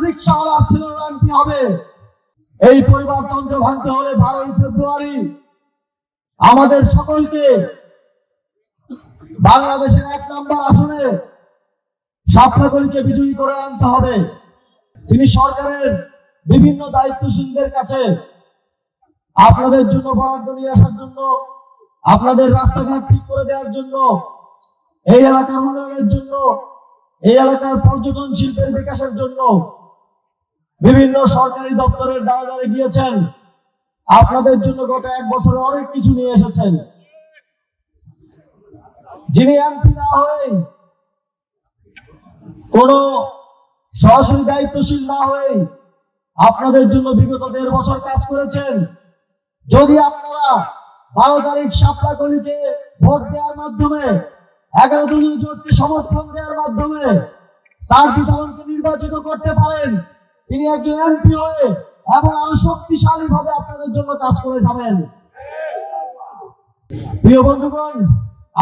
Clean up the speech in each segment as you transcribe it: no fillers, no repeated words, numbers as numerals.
রিকশাওয়ালার ছেলে এমপি হবে। এই পরিবারতন্ত্র ভাঙতে হলে 12ই ফেব্রুয়ারি আমাদের সকলকে বাংলাদেশের 1 নম্বর আসনে শাপলাকলিকে বিজয়ী করে আনতে হবে। তিনি সরকারের বিভিন্ন দায়িত্বশীলদের কাছে আপনাদের জন্য বরাদ্দ নিয়ে আসার জন্য, আপনাদের রাস্তাঘাট ঠিক করে দেওয়ার জন্য, এই এলাকার উন্নয়নের জন্য, এই এলাকার পর্যটন শিল্পের বিকাশের জন্য বিভিন্ন সরকারি দপ্তরের দ্বারে দ্বারে গিয়েছেন। আপনাদের জন্য গত 1 বছরে অনেক কিছু নিয়ে এসেছেন। যিনি এমপি না হয়ে, কোন সরাসরি দায়িত্বশীল না হয়ে আপনাদের জন্য বিগত 1.5 বছর কাজ করেছেন। যদি আপনারা 12 তারিখ শাপলাকলিকে ভোট দেওয়ার মাধ্যমে, 11 দলীয় জোটকে সমর্থন দেওয়ার মাধ্যমে সার্জিস আলমকে নির্বাচিত করতে পারেন, তিনি একজন এমপি হয়ে এবং আরো শক্তিশালী ভাবে আপনাদের জন্য কাজ করে যাবেন। প্রিয় বন্ধুগণ,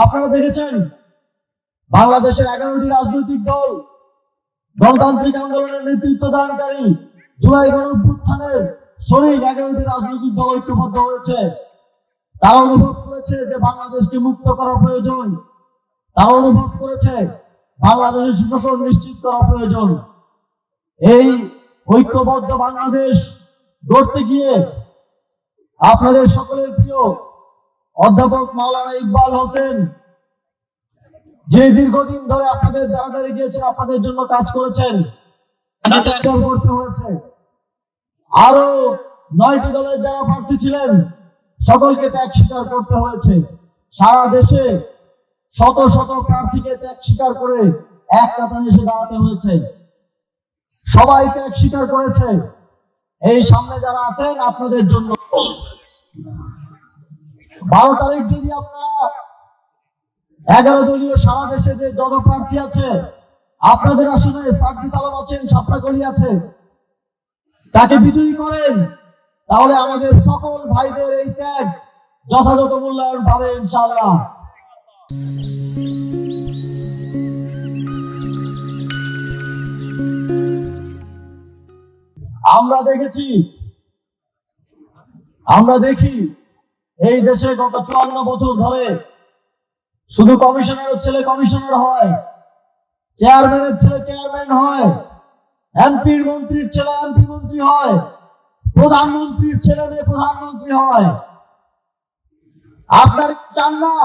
আপনারা দেখেছেন বাংলাদেশের 11টি রাজনৈতিক দল গণতান্ত্রিক আন্দোলনের নেতৃত্ব দানকারী জুলাই গণঅভ্যুত্থানের শরীর 11টি রাজনৈতিক দল ঐক্যবদ্ধ হয়েছে। তারা অনুভব করেছে যে বাংলাদেশকে মুক্ত করা প্রয়োজন। তারা অনুভব করেছে বাংলাদেশের সুশাসন নিশ্চিত করা প্রয়োজন। এই ঐক্যবদ্ধ বাংলাদেশ গড়তে গিয়ে আপনাদের সকলের প্রিয় অধ্যাপক মাওলানা ইকবাল হোসেন, যে দীর্ঘদিন ধরে আপনাদের দ্বারা দ্বারে গিয়েছেন, আপনাদের জন্য কাজ করেছেন, করতে হয়েছে। আরো 9টি দলের যারা প্রার্থী ছিলেন সকলকে ত্যাগ স্বীকার করতে হয়েছে। সারা দেশে শত শত প্রার্থীকে ত্যাগ স্বীকার করে এক কাতারে এসে দাঁড়াতে হয়েছে। সবাই ত্যাগ স্বীকার করেছে। এই সামনে যারা আছেন আপনাদের জন্য 12 তারিখ যদি আপনারা 11 দলীয় সারা দেশে যে জনপ্রার্থী আছে, আপনাদের আসনে সার্জিস আলম আছেন, শাপলাকলি আছে, তাকে বিজয়ী করেন, তাহলে আমাদের সকল ভাইদের এই ত্যাগ যথাযথ মূল্যায়ন পাবে ইনশাআল্লাহ। আমরা দেখি এই দেশে গত 54 বছর ধরে শুধু কমিশনারের ছেলে কমিশনার হয়, চেয়ারম্যানের ছেলে চেয়ারম্যান হয়, এমপির মন্ত্রীর ছেলে এমপি মন্ত্রী হয়, প্রধানমন্ত্রীর ছেলে মেয়ে প্রধানমন্ত্রী হয়। আপনার চান না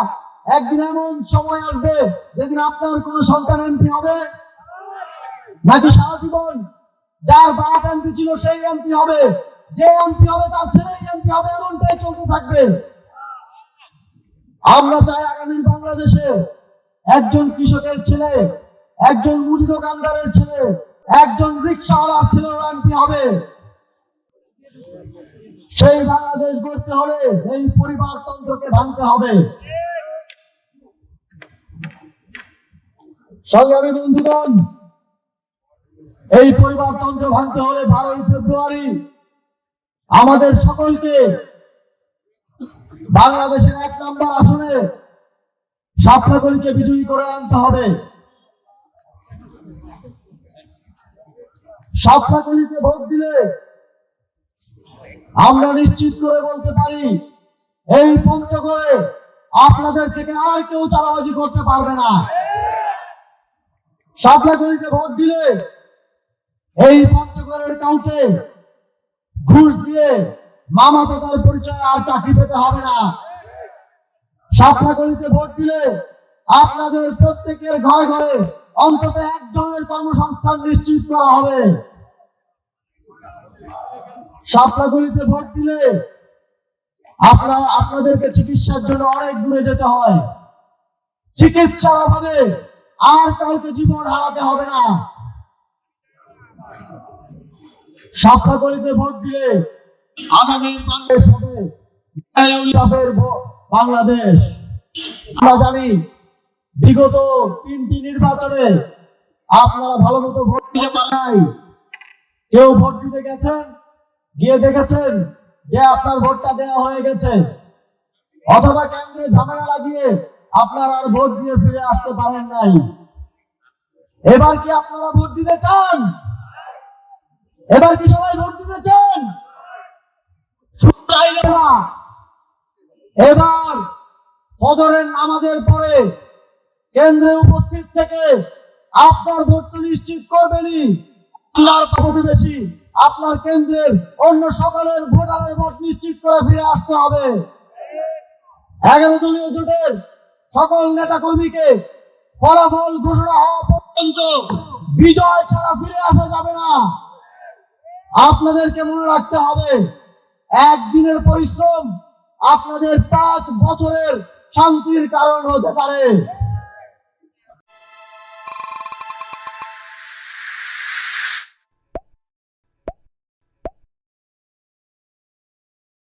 একদিন এমন সময় আসবে যেদিন আপনার কোন সন্তান এমপি হবে? নাকি সারা জীবন যার বাপ এমপি ছিল সেই এমপি হবে, যে এমপি হবে তার ছেলেই এমপি হবে, এমনটাই চলতে থাকবে? আমরা চাই আগামীর বাংলাদেশে একজন কৃষকের ছেলে, একজন মুদি দোকানদারের ছেলে, একজন রিকশাওয়ালার ছেলেও এমপি হবে। সেই বাংলাদেশ গড়তে হলে এই পরিবারতন্ত্রকে ভাঙতে হবে। সংগ্রামী বন্ধুগণ, এই পরিবারতন্ত্র ভাঙতে হলে 12ই ফেব্রুয়ারি আমাদের সকলকে বাংলাদেশের 1 নম্বর আসনে শাপলাকলিকে বিজয়ী করে আনতে হবে। শাপলাকলিতে ভোট দিলে আমরা নিশ্চিত করে বলতে পারি এই পঞ্চগড়ে আপনাদের থেকে আর কেউ চাঁদাবাজি করতে পারবে না। শাপলাকলিতে ভোট দিলে এই পঞ্চগড়ের কাউকে ঘুষ দিয়ে মামা চাচার পরিচয় আর চাকরি পেতে হবে না। শাপলাকলিতে ভোট দিলে আপনাদের প্রত্যেকের ঘরে ঘরে অন্তত একজনের কর্মসংস্থান নিশ্চিত করা হবে। শাপলাকলিতে ভোট দিলে আপনাদেরকে চিকিৎসার জন্য অনেক দূরে যেতে হয়। চিকিৎসার অভাবে আর কাউকে জীবন হারাতে হবে না। শাপলাকলিতে ভোট দিলে আগামী বাংলাদেশ হবে বাংলাদেশ। আমরা জানি বিগত 3টি নির্বাচনে আপনারা ভালো মতো ভোট দিতে পারেন নাই। কেউ ভোট দিতে গেছেন, গিয়ে দেখেছেন যে আপনার ভোটটা দেওয়া হয়ে গেছে, অথবা কেন্দ্রে ঝামেলা লাগিয়ে আপনারা আর ভোট দিয়ে ফিরে আসতে পারেন নাই। এবার কি আপনারা ভোট দিতে চান? এবার কি সবাই ভোট দিতে চান? শুধু চাইলে না, এবার ফজরের নামাজের পরে কেন্দ্রে উপস্থিত থেকে আপনার ভোট নিশ্চিত করবেনই। আপনার প্রতিবেশী, আপনার কেন্দ্রের অন্য সকলের ভোটারের ভোট নিশ্চিত করে ফিরে আসতে হবে। 11 দলীয় জোটের সকল নেতা কর্মীকে ফলাফল ঘোষণা হওয়া পর্যন্ত বিজয় ছাড়া ফিরে আসা যাবে না। আপনাদেরকে মনে রাখতে হবে, একদিনের পরিশ্রম আপনাদের 5 বছরের শান্তির কারণ হতে পারে।